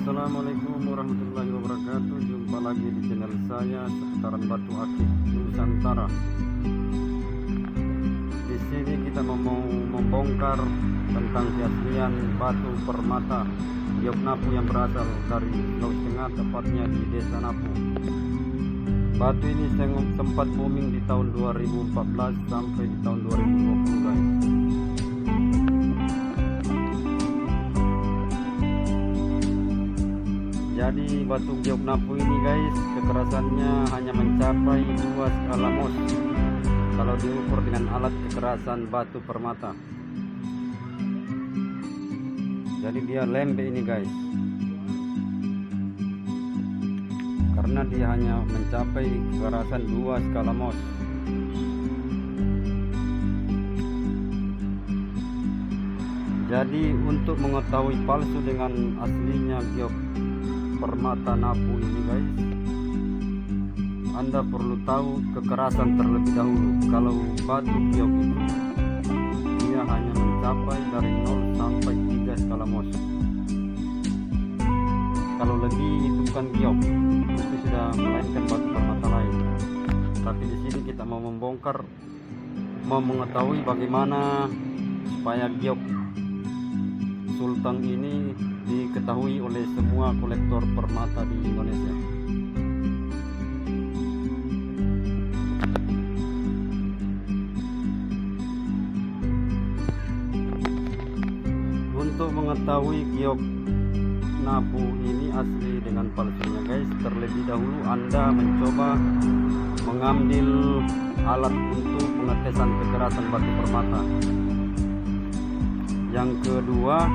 Assalamualaikum warahmatullahi wabarakatuh. Jumpa lagi di channel saya Seputaran Batu Akik Nusantara. Di sini kita mau membongkar tentang keaslian batu permata Giok Napu yang berasal dari Sulawesi Tengah, tepatnya di Desa Napu. Batu ini sempat booming di tahun 2014 sampai di tahun 2020 guys. Jadi batu Giok Napu ini guys, kekerasannya hanya mencapai 2 skala Mohs kalau diukur dengan alat kekerasan batu permata. Jadi dia lembek ini guys, karena dia hanya mencapai kekerasan 2 skala Mohs. Jadi untuk mengetahui palsu dengan aslinya Giok permata Napu ini guys, Anda perlu tahu kekerasan terlebih dahulu. Kalau batu Giok itu dia hanya mencapai dari 0 sampai 3 skala Mohs. Kalau lebih itu bukan Giok, itu sudah melainkan batu permata lain. Tapi di sini kita mau membongkar, mau mengetahui bagaimana supaya Giok Sultan ini diketahui oleh semua kolektor permata di Indonesia. Untuk mengetahui Giok Napu ini asli dengan palsunya guys, terlebih dahulu Anda mencoba mengambil alat untuk pengetesan kekerasan batu permata. Yang kedua,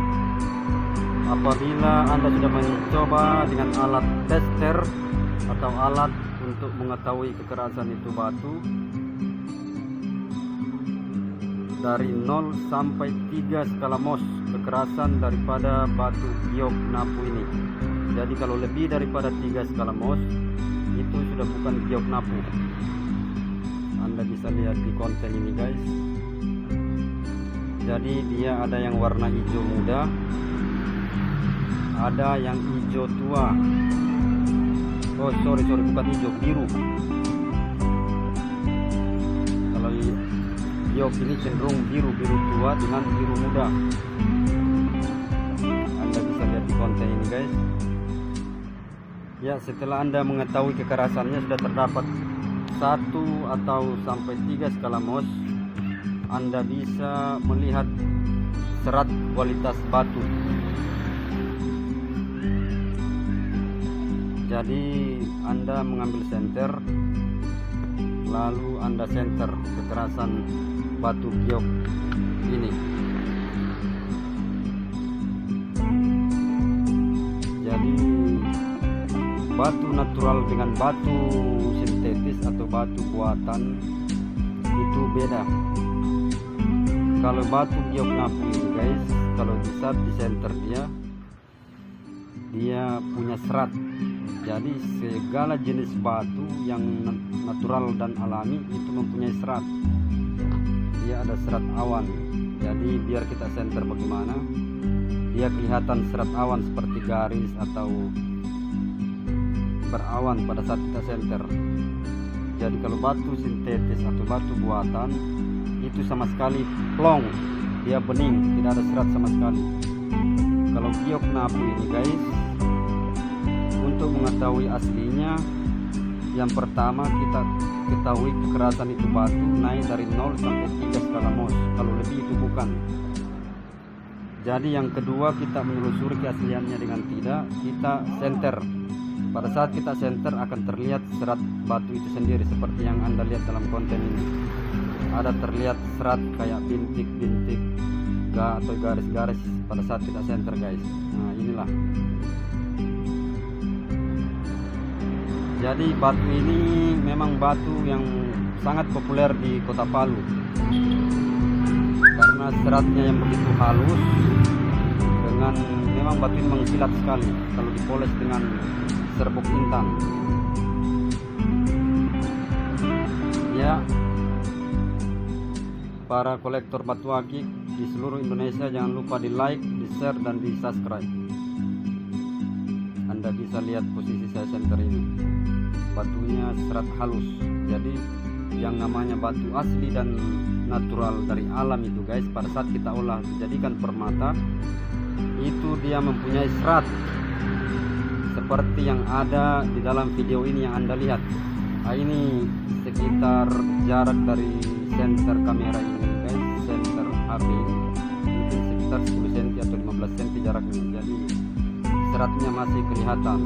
apabila Anda sudah mencoba dengan alat tester atau alat untuk mengetahui kekerasan itu batu dari 0 sampai 3 skala Mohs kekerasan daripada batu Giok Napu ini. Jadi kalau lebih daripada 3 skala Mohs itu sudah bukan Giok Napu. Anda bisa lihat di konten ini guys. Jadi dia ada yang warna hijau muda, ada yang hijau tua. Oh sorry bukan hijau, biru. Kalau Giok ini cenderung biru tua dengan biru muda. Anda bisa lihat di konten ini guys. Ya, setelah Anda mengetahui kekerasannya sudah terdapat 1 atau sampai 3 skala Mohs, Anda bisa melihat serat kualitas batu. Jadi Anda mengambil senter, lalu Anda senter kekerasan batu Giok ini. Jadi batu natural dengan batu sintetis atau batu buatan itu beda. Kalau batu Giok Napu ini guys, kalau di saat di center dia punya serat. Jadi segala jenis batu yang natural dan alami itu mempunyai serat. Dia ada serat awan. Jadi biar kita center bagaimana, dia kelihatan serat awan seperti garis atau berawan pada saat kita center. Jadi kalau batu sintetis atau batu buatan itu sama sekali plong, dia bening, tidak ada serat sama sekali. Kalau Giok Napu ini guys, untuk mengetahui aslinya, yang pertama kita ketahui kekerasan itu batu naik dari 0 sampai 3 skala Mohs. Kalau lebih itu bukan. Jadi yang kedua, kita menelusuri keasliannya dengan tidak, kita center. Pada saat kita center akan terlihat serat batu itu sendiri seperti yang Anda lihat dalam konten ini. Ada terlihat serat kayak bintik-bintik atau garis-garis pada saat kita center guys. Nah inilah. Jadi batu ini memang batu yang sangat populer di Kota Palu karena seratnya yang begitu halus, dengan memang batu ini mengkilat sekali kalau dipoles dengan serbuk intan. Ya, para kolektor batu akik di seluruh Indonesia, jangan lupa di like, di share, dan di subscribe. Anda bisa lihat posisi saya center ini, batunya serat halus. Jadi yang namanya batu asli dan natural dari alam itu guys, pada saat kita olah dijadikan permata, itu dia mempunyai serat seperti yang ada di dalam video ini yang Anda lihat. Ini sekitar jarak dari senter kamera ini guys, senter HP ini mungkin sekitar 10 cm atau 15 cm jaraknya. Jadi seratnya masih kelihatan.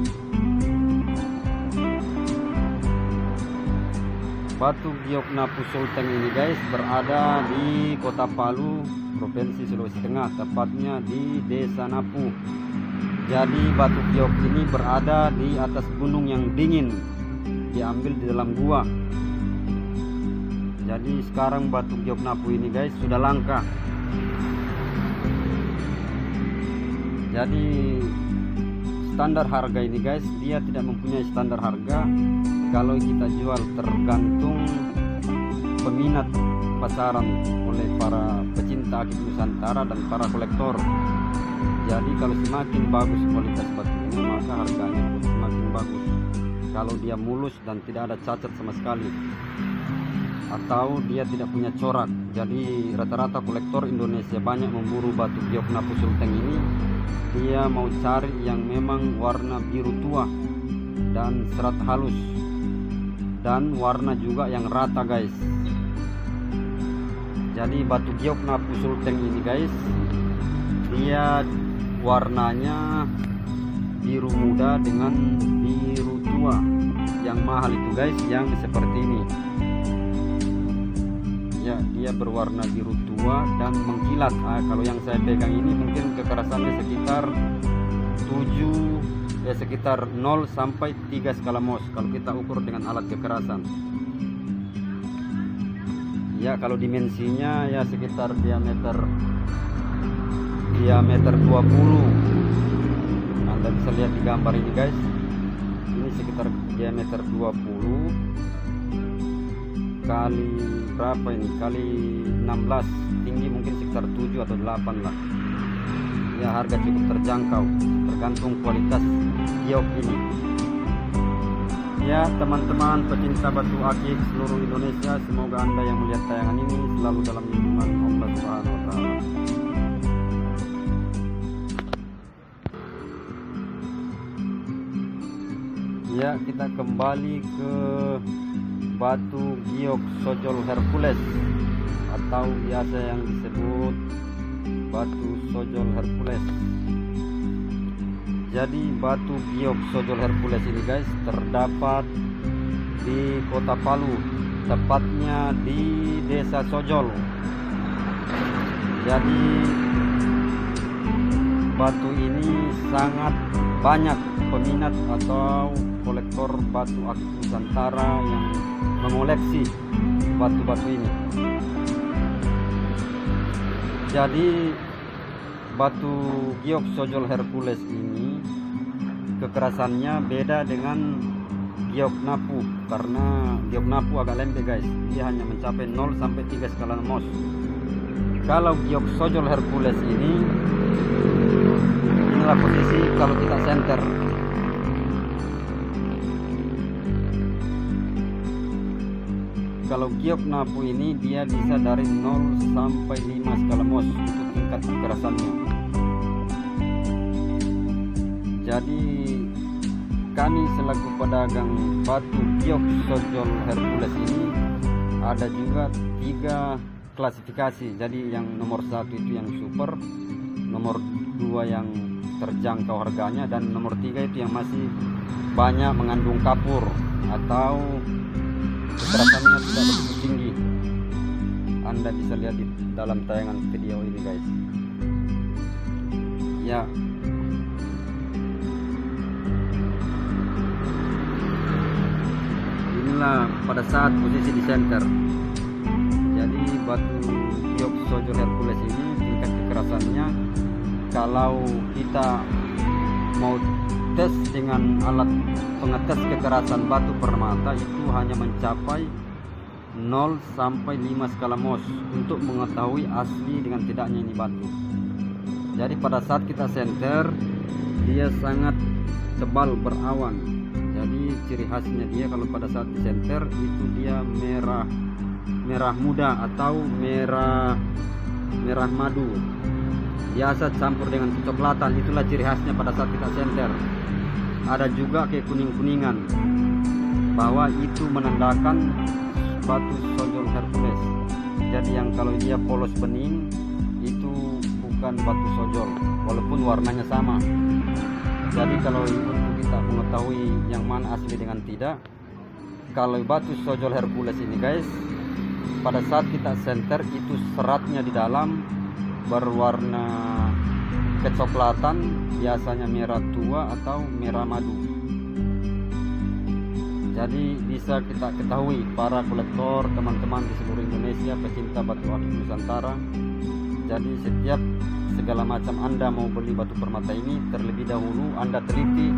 Batu giok Napu Sulteng ini guys berada di Kota Palu, Provinsi Sulawesi Tengah, tepatnya di Desa Napu. Jadi batu giok ini berada di atas gunung yang dingin, diambil di dalam gua. Jadi sekarang batu giok Napu ini guys sudah langka. Jadi standar harga ini guys, dia tidak mempunyai standar harga. Kalau kita jual tergantung peminat pasaran oleh para pecinta akik Nusantara dan para kolektor. Jadi kalau semakin bagus kualitas batunya, maka harganya pun semakin bagus. Kalau dia mulus dan tidak ada cacat sama sekali, atau dia tidak punya corak. Jadi rata-rata kolektor Indonesia banyak memburu batu giok Napu Sulteng ini. Dia mau cari yang memang warna biru tua dan serat halus, dan warna juga yang rata guys. Jadi batu giok Napu Sulteng ini guys, dia warnanya biru muda dengan biru tua. Yang mahal itu guys yang seperti ini. Ya, dia berwarna biru tua dan mengkilat. Kalau yang saya pegang ini mungkin kekerasannya sekitar 0 sampai 3 skala Mohs kalau kita ukur dengan alat kekerasan. Ya, kalau dimensinya ya sekitar diameter 20. Anda bisa lihat di gambar ini guys. Ini sekitar diameter 20 kali berapa ini? Kali 16. Tinggi mungkin sekitar 7 atau 8 lah. Ya, harga cukup terjangkau, tergantung kualitas giok ini. Ya, teman-teman pecinta batu akik seluruh Indonesia, semoga Anda yang melihat tayangan ini selalu dalam lindungan Allah Subhanahu wa taala. Ya, kita kembali ke batu giok Sojol Hercules atau biasa yang disebut batu Sojol Hercules. Jadi batu giok Sojol Hercules ini guys terdapat di Kota Palu, tepatnya di Desa Sojol. Jadi batu ini sangat banyak peminat atau kolektor batu akik Nusantara yang mengoleksi batu-batu ini. Jadi batu giok Sojol Hercules ini kekerasannya beda dengan giok Napu, karena giok Napu agak lembek guys, dia hanya mencapai 0 sampai 3 skala Mohs. Kalau giok Sojol Hercules ini, inilah posisi kalau kita center. Kalau giok Napu ini dia bisa dari 0 sampai 5 skala Mohs untuk tingkat kekerasannya. Jadi kami selaku pedagang batu giok Sojol Hercules ini ada juga 3 klasifikasi. Jadi yang nomor 1 itu yang super, nomor 2 yang terjangkau harganya, dan nomor 3 itu yang masih banyak mengandung kapur atau kekerasannya tidak begitu tinggi. Anda bisa lihat di dalam tayangan video ini guys. Ya, inilah pada saat posisi di center. Jadi batu giok Sojol Hercules ini tingkat kekerasannya, kalau kita mau tes dengan alat pengetes kekerasan batu permata, itu hanya mencapai 0 sampai 5 skala Mohs untuk mengetahui asli dengan tidaknya ini batu. Jadi pada saat kita center, dia sangat tebal berawan. Jadi ciri khasnya dia kalau pada saat disenter itu dia merah muda atau merah madu, biasa campur dengan kecoklatan. Itulah ciri khasnya pada saat kita senter. Ada juga kayak kuning-kuningan, bahwa itu menandakan batu sojol Hercules. Jadi yang kalau dia polos bening itu bukan batu sojol, walaupun warnanya sama. Jadi kalau untuk kita mengetahui yang mana asli dengan tidak, kalau batu sojol Hercules ini guys, pada saat kita senter itu seratnya di dalam berwarna kecoklatan, biasanya merah tua atau merah madu. Jadi bisa kita ketahui para kolektor, teman-teman di seluruh Indonesia, pecinta batu akik Nusantara. Jadi setiap segala macam Anda mau beli batu permata ini, terlebih dahulu Anda teliti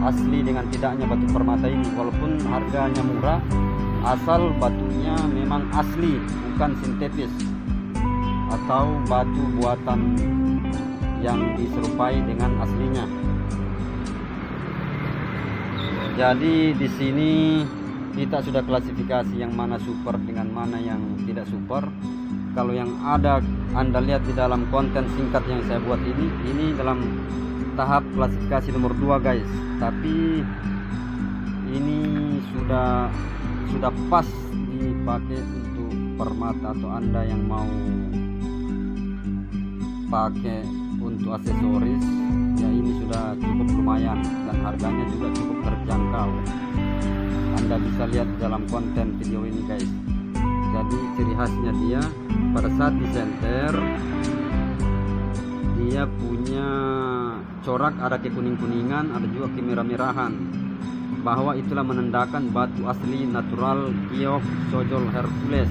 asli dengan tidaknya batu permata ini. Walaupun harganya murah, asal batunya memang asli, bukan sintetis atau batu buatan yang diserupai dengan aslinya. Jadi di sini kita sudah klasifikasi yang mana super dengan mana yang tidak super. Kalau yang ada Anda lihat di dalam konten singkat yang saya buat ini dalam tahap klasifikasi nomor 2 guys. Tapi ini sudah pas dipakai untuk permata atau Anda yang mau pakai untuk aksesoris, ya ini sudah cukup lumayan dan harganya juga cukup terjangkau. Anda bisa lihat di dalam konten video ini guys. Jadi ciri khasnya dia pada saat disenter dia punya corak, ada ke kuning-kuningan, ada juga ke merah-merahan, bahwa itulah menandakan batu asli natural giok sojol Hercules.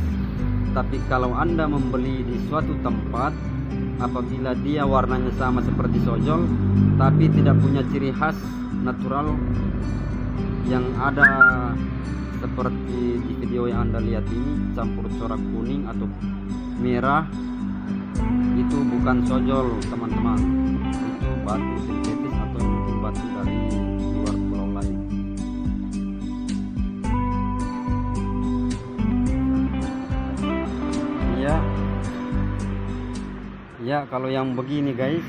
Tapi kalau Anda membeli di suatu tempat, apabila dia warnanya sama seperti sojol tapi tidak punya ciri khas natural yang ada seperti di video yang Anda lihat ini, campur corak kuning atau merah, itu bukan sojol teman-teman, itu batu sintetis atau mungkin batu dari luar pulau lain. Ya kalau yang begini guys,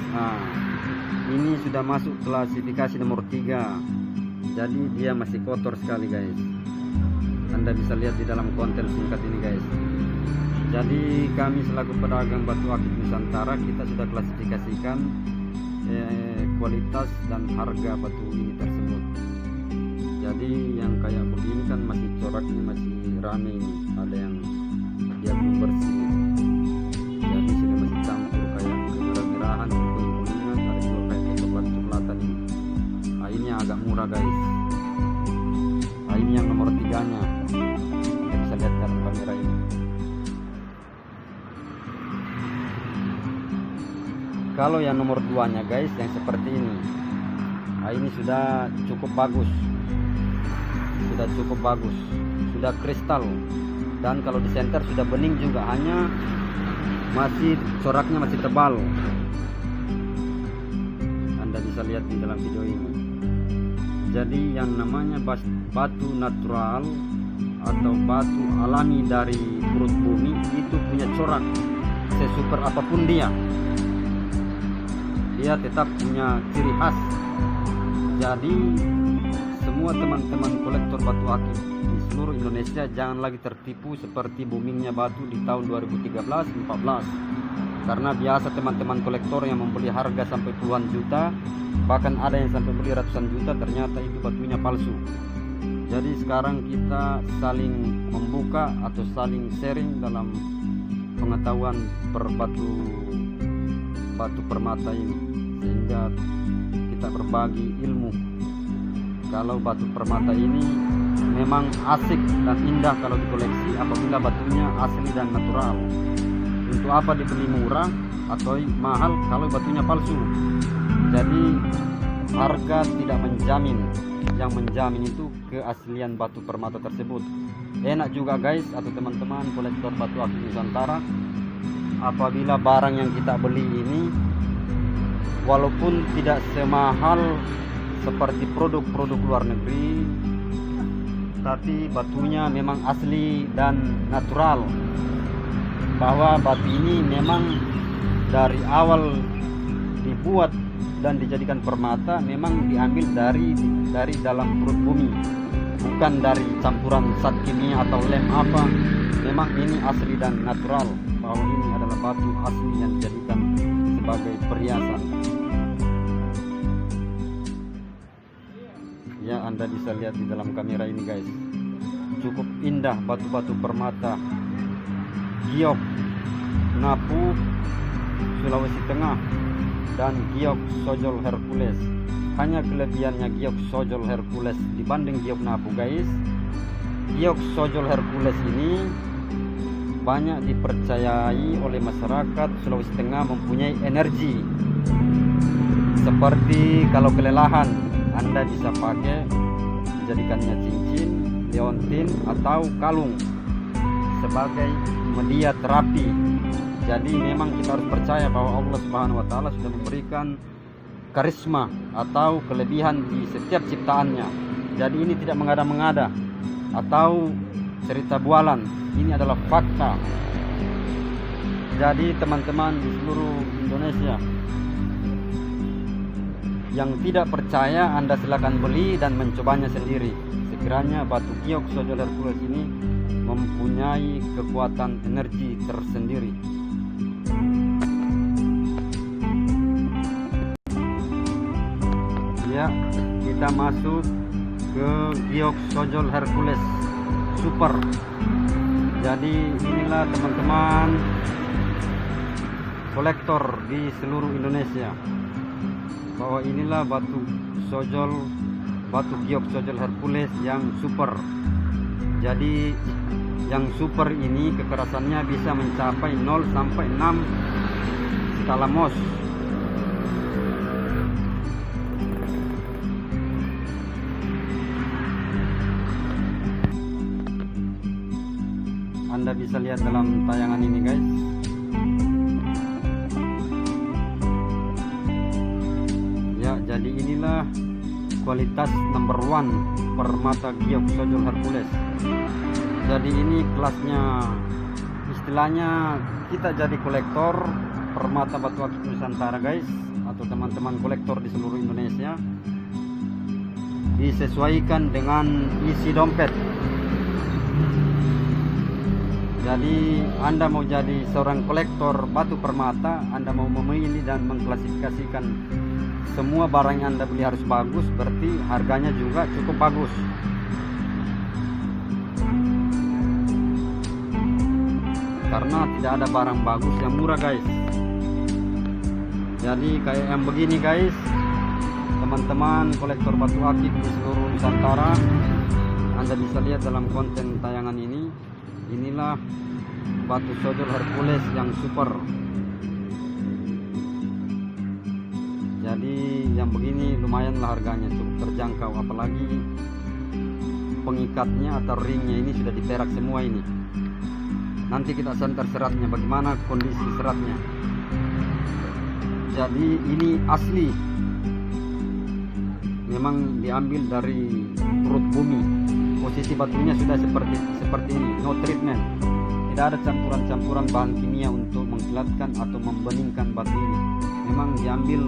ini sudah masuk klasifikasi nomor 3. Jadi dia masih kotor sekali guys. Anda bisa lihat di dalam konten singkat ini guys. Jadi kami selaku pedagang batu akik Nusantara, kita sudah klasifikasikan kualitas dan harga batu ini tersebut. Jadi yang kayak begini kan masih coraknya masih rame ini, ada yang dia belum bersih. Jadi sudah masih campur kayak kemerah-merahan, kuning-kuningan, ada juga kayak coklat-coklatan ini. Ini yang agak murah guys. Ini yang nomor 3-nya. Kita bisa lihat dalam kamera ini. Kalau yang nomor 2-nya guys, yang seperti ini. Ini sudah cukup bagus. Sudah kristal. Dan kalau di center sudah bening juga, hanya masih coraknya masih tebal. Anda bisa lihat di dalam video ini. Jadi yang namanya batu natural atau batu alami dari perut bumi itu punya corak sesuper apapun dia tetap punya ciri khas. Jadi semua teman-teman kolektor batu akik di seluruh Indonesia jangan lagi tertipu seperti boomingnya batu di tahun 2013-14, karena biasa teman-teman kolektor yang membeli harga sampai puluhan juta, bahkan ada yang sampai beli ratusan juta, ternyata itu batunya palsu. Jadi sekarang kita saling membuka atau saling sharing dalam pengetahuan batu permata ini, sehingga kita berbagi ilmu. Kalau batu permata ini memang asik dan indah kalau dikoleksi apabila batunya asli dan natural. Untuk apa dibeli murah atau mahal kalau batunya palsu? Jadi harga tidak menjamin, yang menjamin itu keaslian batu permata tersebut. Enak juga guys atau teman-teman kolektor batu akik Nusantara, apabila barang yang kita beli ini walaupun tidak semahal seperti produk-produk luar negeri, tapi batunya memang asli dan natural. Bahwa batu ini memang dari awal dibuat dan dijadikan permata memang diambil dari dalam perut bumi, bukan dari campuran zat kimia atau lem apa. Memang ini asli dan natural, bahwa ini adalah batu asli yang dijadikan sebagai perhiasan. Ya, Anda bisa lihat di dalam kamera ini guys, cukup indah batu-batu permata giok Napu Sulawesi Tengah dan giok Sojol Hercules. Hanya kelebihannya giok Sojol Hercules dibanding giok Napu guys, giok Sojol Hercules ini banyak dipercayai oleh masyarakat Sulawesi Tengah mempunyai energi. Seperti kalau kelelahan, Anda bisa pakai jadikannya cincin, leontin atau kalung sebagai media terapi. Jadi memang kita harus percaya bahwa Allah Subhanahu wa taala sudah memberikan karisma atau kelebihan di setiap ciptaannya. Jadi ini tidak mengada-mengada atau cerita bualan, ini adalah fakta. Jadi teman-teman di seluruh Indonesia yang tidak percaya, Anda silakan beli dan mencobanya sendiri. Sekiranya batu giok Sojol Hercules ini mempunyai kekuatan energi tersendiri. Ya, kita masuk ke giok Sojol Hercules Super. Jadi inilah teman-teman kolektor di seluruh Indonesia, bahwa inilah batu giok Sojol Hercules yang super. Jadi yang super ini kekerasannya bisa mencapai 0 sampai 6 skala Mohs. Anda bisa lihat dalam tayangan ini guys. Ya, jadi inilah kualitas number 1 permata giok Sojol Hercules. Jadi ini kelasnya, istilahnya kita jadi kolektor permata batu akik Nusantara guys, atau teman-teman kolektor di seluruh Indonesia, disesuaikan dengan isi dompet. Jadi Anda mau jadi seorang kolektor batu permata, Anda mau memilih dan mengklasifikasikan semua barang yang Anda beli harus bagus, berarti harganya juga cukup bagus. Karena tidak ada barang bagus yang murah guys. Jadi kayak yang begini guys, teman-teman kolektor batu akik di seluruh Nusantara, Anda bisa lihat dalam konten tayangan ini. Inilah batu Sojol Hercules yang super. Jadi yang begini lumayanlah harganya, cukup terjangkau, apalagi pengikatnya atau ringnya ini sudah diperak semua ini. Nanti kita santer seratnya, bagaimana kondisi seratnya. Jadi ini asli, memang diambil dari perut bumi. Posisi batunya sudah seperti ini, no treatment. Tidak ada campuran-campuran bahan kimia untuk mengkilatkan atau membeningkan batu ini. Memang diambil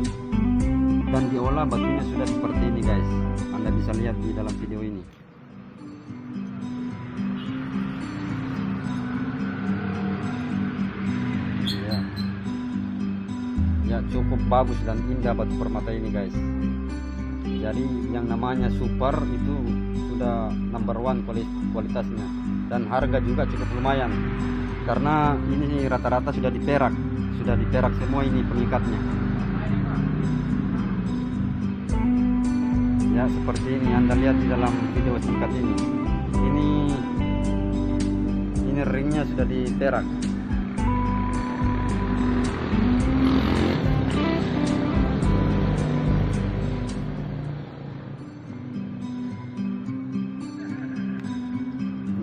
dan diolah, batunya sudah seperti ini guys. Anda bisa lihat di dalam video ini. Ya, cukup bagus dan indah batu permata ini guys. Jadi yang namanya super itu sudah number 1 kualitasnya, dan harga juga cukup lumayan karena ini rata-rata sudah diperak semua ini pengikatnya. Ya, seperti ini Anda lihat di dalam video singkat ini. Ini ringnya sudah diperak.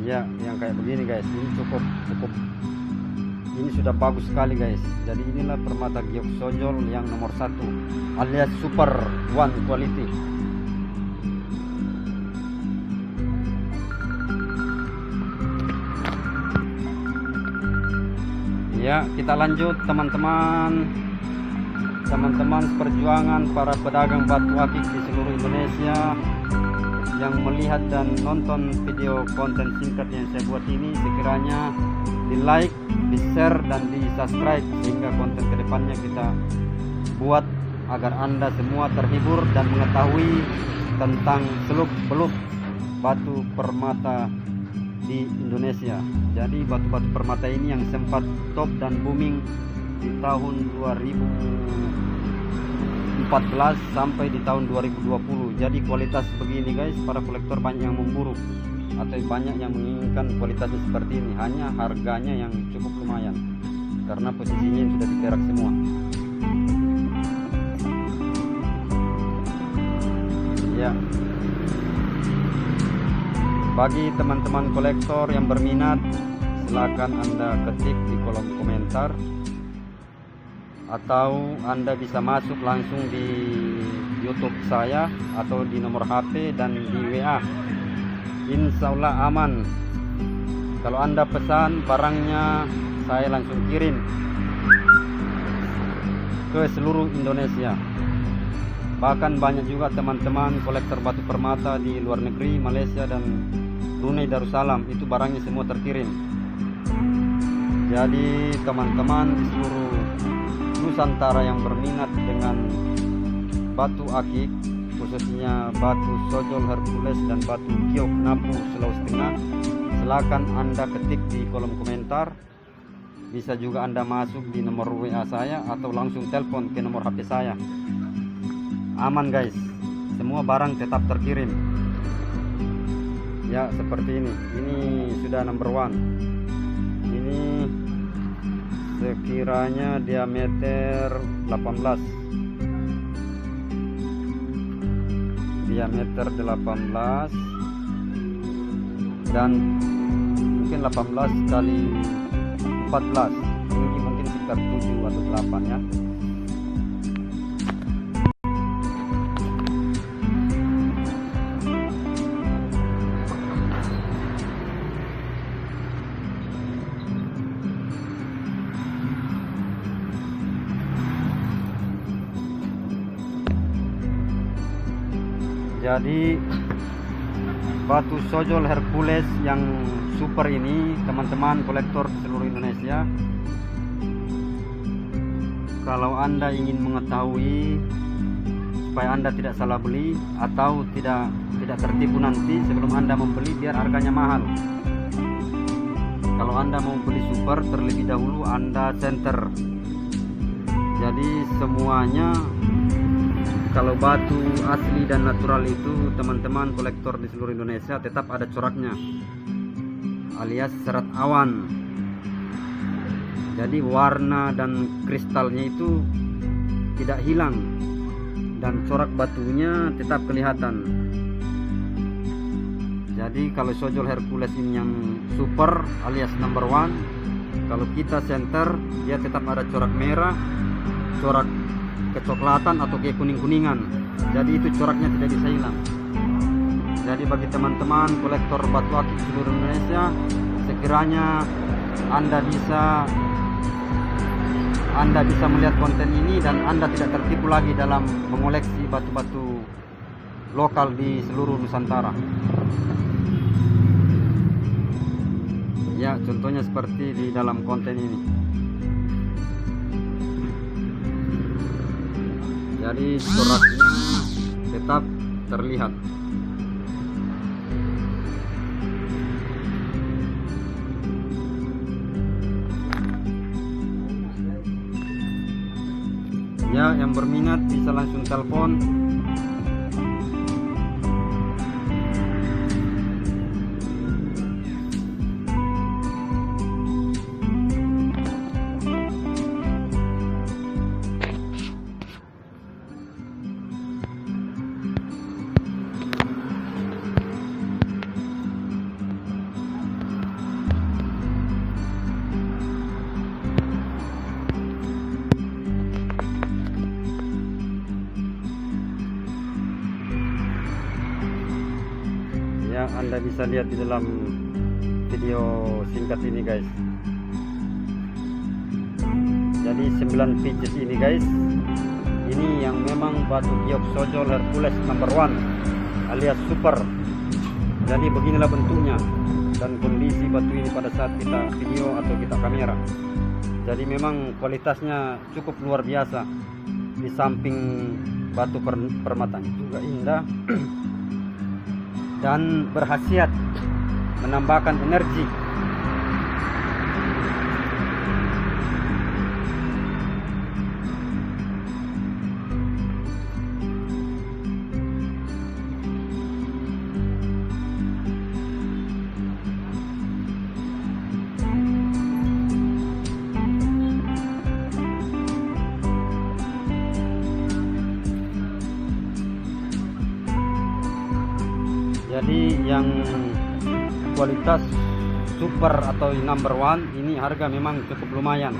Ya, yang kayak begini guys, ini cukup ini sudah bagus sekali guys. Jadi inilah permata giok Sojol yang nomor 1 alias super 1 quality. Ya, kita lanjut teman-teman perjuangan para pedagang batu akik di seluruh Indonesia yang melihat dan nonton video konten singkat yang saya buat ini, sekiranya di like, di share, dan di subscribe, sehingga konten kedepannya kita buat agar Anda semua terhibur dan mengetahui tentang seluk-beluk batu permata di Indonesia. Jadi batu-batu permata ini yang sempat top dan booming di tahun 2014 sampai di tahun 2020. Jadi kualitas begini guys, para kolektor banyak yang memburu atau banyak yang menginginkan kualitasnya seperti ini. Hanya harganya yang cukup lumayan karena posisinya yang sudah diperak semua. Ya, bagi teman-teman kolektor yang berminat, silakan Anda ketik di kolom komentar, atau Anda bisa masuk langsung di YouTube saya atau di nomor HP dan di WA. Insya Allah aman. Kalau Anda pesan barangnya, saya langsung kirim ke seluruh Indonesia. Bahkan banyak juga teman-teman kolektor batu permata di luar negeri, Malaysia dan Brunei Darussalam, itu barangnya semua terkirim. Jadi teman-teman di seluruh Nusantara yang berminat dengan batu akik, khususnya batu Sojol Hercules dan batu Giok Napu Sulawesi Tengah, silakan Anda ketik di kolom komentar. Bisa juga Anda masuk di nomor WA saya atau langsung telepon ke nomor HP saya. Aman guys, semua barang tetap terkirim. Ya, seperti ini sudah number one. Ini sekiranya diameter 18 dan mungkin 18 kali 14, ini mungkin sekitar 7 atau 8 ya. Jadi batu Sojol Hercules yang super ini, teman-teman kolektor seluruh Indonesia, kalau Anda ingin mengetahui supaya Anda tidak salah beli atau tidak tertipu nanti sebelum Anda membeli biar harganya mahal, kalau Anda mau beli super, terlebih dahulu Anda center. Jadi semuanya, kalau batu asli dan natural itu, teman-teman kolektor di seluruh Indonesia, tetap ada coraknya alias serat awan. Jadi warna dan kristalnya itu tidak hilang dan corak batunya tetap kelihatan. Jadi kalau Sojol Hercules ini yang super alias number one, kalau kita center, dia tetap ada corak merah, corak kecoklatan atau kayak kuning-kuningan. Jadi itu coraknya tidak bisa hilang. Jadi bagi teman-teman kolektor batu akik seluruh Indonesia, sekiranya Anda bisa melihat konten ini dan Anda tidak tertipu lagi dalam mengoleksi batu-batu lokal di seluruh Nusantara. Ya, contohnya seperti di dalam konten ini. Jadi coraknya tetap terlihat. Ya, yang berminat bisa langsung telepon. Ya, Anda bisa lihat di dalam video singkat ini guys. Jadi 9 pieces ini guys, ini yang memang batu giok Sojol Hercules number 1 alias super. Jadi beginilah bentuknya dan kondisi batu ini pada saat kita video atau kita kamera. Jadi memang kualitasnya cukup luar biasa. Di samping batu permatanya juga indah dan berkhasiat menambahkan energi. Jadi yang kualitas super atau number 1 ini harga memang cukup lumayan.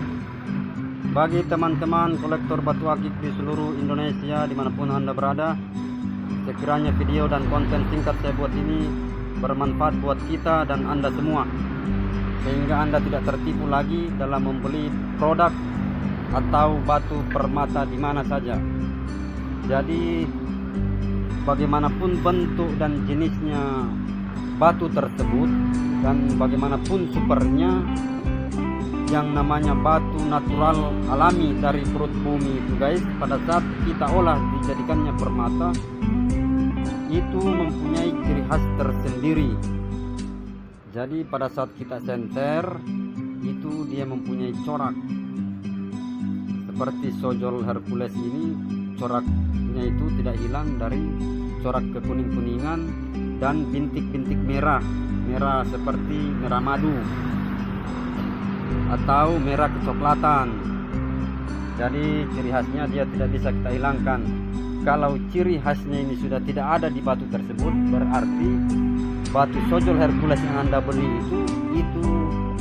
Bagi teman-teman kolektor batu akik di seluruh Indonesia dimanapun Anda berada, sekiranya video dan konten singkat saya buat ini bermanfaat buat kita dan Anda semua, sehingga Anda tidak tertipu lagi dalam membeli produk atau batu permata di mana saja. Jadi bagaimanapun bentuk dan jenisnya batu tersebut dan bagaimanapun supernya, yang namanya batu natural alami dari perut bumi itu guys, pada saat kita olah dijadikannya permata itu mempunyai ciri khas tersendiri. Jadi pada saat kita senter itu dia mempunyai corak seperti Sojol Hercules ini. Coraknya itu tidak hilang dari corak kekuning-kuningan dan bintik-bintik merah seperti merah madu atau merah kecoklatan. Jadi ciri khasnya dia tidak bisa kita hilangkan. Kalau ciri khasnya ini sudah tidak ada di batu tersebut, berarti batu Sojol Hercules yang Anda beli itu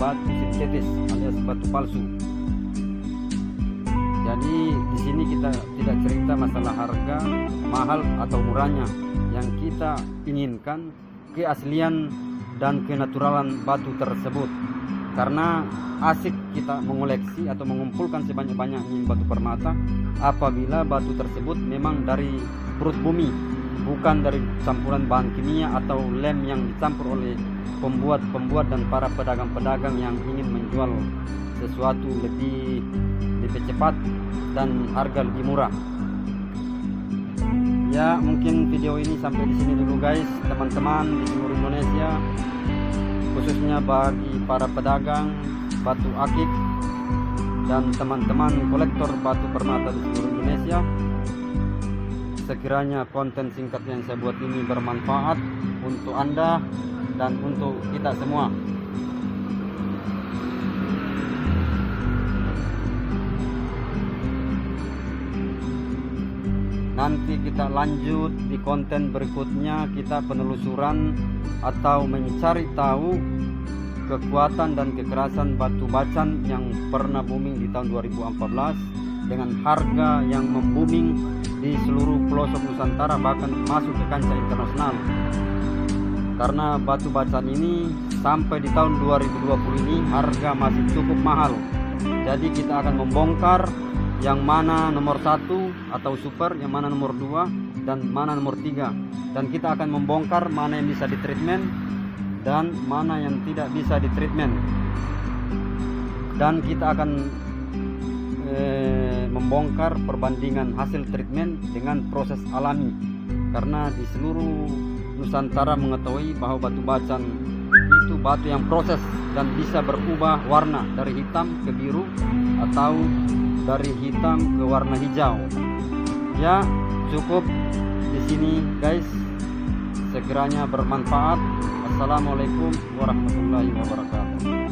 batu sintetis alias batu palsu. Jadi di sini kita tidak cerita masalah harga mahal atau murahnya. Yang kita inginkan keaslian dan kenaturalan batu tersebut. Karena asik kita mengoleksi atau mengumpulkan sebanyak-banyaknya batu permata apabila batu tersebut memang dari perut bumi, bukan dari campuran bahan kimia atau lem yang dicampur oleh pembuat dan para pedagang-pedagang yang ingin menjual sesuatu lebih cepat dan harga lebih murah. Ya, mungkin video ini sampai di sini dulu guys, teman-teman di seluruh Indonesia, khususnya bagi para pedagang batu akik dan teman-teman kolektor batu permata di seluruh Indonesia. Sekiranya konten singkat yang saya buat ini bermanfaat untuk Anda dan untuk kita semua. Nanti kita lanjut di konten berikutnya, kita penelusuran atau mencari tahu kekuatan dan kekerasan batu bacan yang pernah booming di tahun 2014 dengan harga yang membooming di seluruh pelosok Nusantara, bahkan masuk ke kancah internasional. Karena batu bacan ini sampai di tahun 2020 ini harga masih cukup mahal. Jadi kita akan membongkar yang mana nomor 1 atau super, yang mana nomor 2 dan mana nomor 3, dan kita akan membongkar mana yang bisa ditreatment dan mana yang tidak bisa ditreatment, dan kita akan membongkar perbandingan hasil treatment dengan proses alami. Karena di seluruh Nusantara mengetahui bahwa batu bacan itu batu yang proses dan bisa berubah warna dari hitam ke biru atau dari hitam ke warna hijau. Ya, cukup di sini guys. Sekiranya bermanfaat. Assalamualaikum warahmatullahi wabarakatuh.